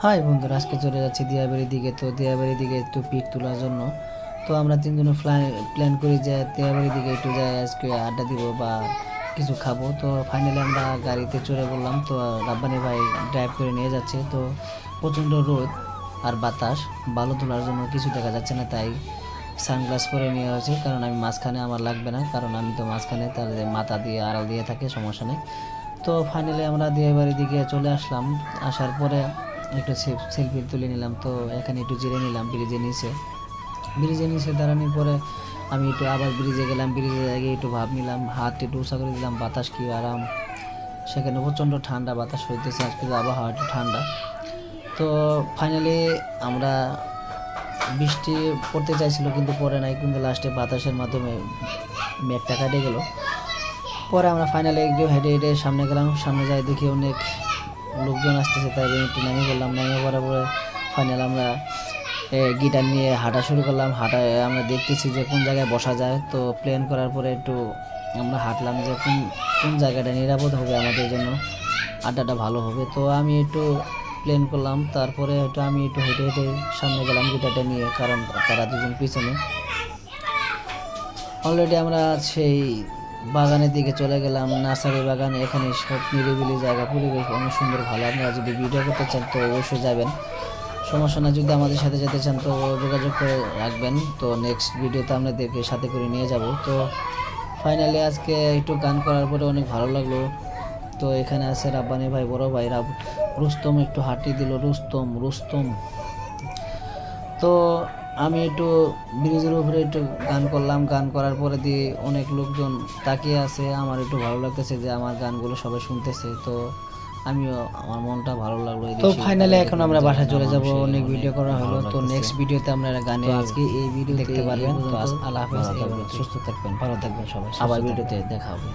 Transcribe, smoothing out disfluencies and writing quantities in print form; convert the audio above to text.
High বন্ধুরা, আজকে চলে যাচ্ছি দিয়াবাড়ির দিকে। তো দিয়াবাড়ির দিকে একটু পিক তোলার জন্য তো আমরা তিনজনে প্ল্যান করি যে দিয়াবাড়ির দিকে একটু যাই, আজকে আড্ডা দিব বা কিছু খাবো। তো ফাইনালি আমরা গাড়িতে চড়ে বললাম। তো রাব্বানি ভাই ড্রাইভ করে নিয়ে যাচ্ছে। তো প্রচণ্ড রোদ আর বাতাস, বালু তোলার জন্য কিছু দেখা যাচ্ছে না, তাই সানগ্লাস পরে নেওয়া হয়েছে। কারণ আমি মাঝখানে, আমার লাগবে না, কারণ আমি তো মাঝখানে, তার মাথা দিয়ে আড়াল দিয়ে থাকে, সমস্যা নেই। তো ফাইনালি আমরা দিয়াবাড়ির দিকে চলে আসলাম। আসার পরে একটু সেলফি তুলে নিলাম। তো এখানে একটু জিরে নিলাম ব্রিজে নিচে দাঁড়ানোর পরে আমি একটু আবার ব্রিজে গেলাম। ব্রিজে গিয়ে একটু ভাব নিলাম, হাত একটু উঁচা করে দিলাম। বাতাস কি আরাম, সেখানে প্রচণ্ড ঠান্ডা বাতাস হইতেছে, আজকে আবহাওয়া একটু ঠান্ডা। তো ফাইনালি আমরা, বৃষ্টি পড়তে চাইছিল কিন্তু পরে নাই, কিন্তু লাস্টে বাতাসের মাধ্যমে মেঘটা কাটে গেল। পরে আমরা ফাইনালি একটু হেঁটে হেঁটে সামনে গেলাম। সামনে যাই দেখি অনেক লোকজন আসতেছে, তাই একটু নেমে পড়লাম। নেমে পড়ার পরে ফাইনাল আমরা গিটার নিয়ে হাঁটা শুরু করলাম। আমরা দেখতেছি যে কোন জায়গায় বসা যায়। তো প্ল্যান করার পরে একটু আমরা হাঁটলাম যে কোন কোন জায়গাটা নিরাপদ হবে আমাদের জন্য, আড্ডাটা ভালো হবে। তো আমি একটু প্ল্যান করলাম, তারপরে হয়তো আমি একটু হেঁটে হেঁটে সামনে গেলাম গিটারটা নিয়ে, কারণ তারা দুজন পিছনে। অলরেডি আমরা সেই বাগানের দিকে চলে গেলাম, নার্সারি বাগান। এখানে সব নিরিবিলি জায়গা, পরিবেশ অনেক সুন্দর, ভালো। আপনারা যদি ভিডিও করতে চান তো অবশ্যই যাবেন, সমস্যা না। যদি আমাদের সাথে যেতে চান তো যোগাযোগ করে রাখবেন। তো নেক্সট ভিডিওতে আপনাদেরকে সাথে করে নিয়ে যাব। তো ফাইনালি আজকে একটু গান করার পরে অনেক ভালো লাগলো। তো এখানে আছে রাব্বানি ভাই, বড় ভাই রুস্তম একটু হাঁটি দিল, রুস্তম। তো আমি একটু ব্রিজের উপরে একটু গান করলাম। গান করার পরে দিয়ে অনেক লোকজন তাকিয়ে আছে। আমার একটু ভালো লাগতেছে যে আমার গানগুলো সবাই শুনতেছে। তো আমিও, আমার মনটা ভালো লাগলো। তো ফাইনালি এখন আমরা বাসায় চলে যাব। অনেক ভিডিও করা হলো। তো নেক্সট ভিডিওতে আমরা গানে আজকে এই ভিডিও দেখতে পারবেন। তো আল্লাহ হাফেজ, সুস্থ থাকবেন, ভালো থাকবেন সবাই। আবার ভিডিওতে দেখা হবে।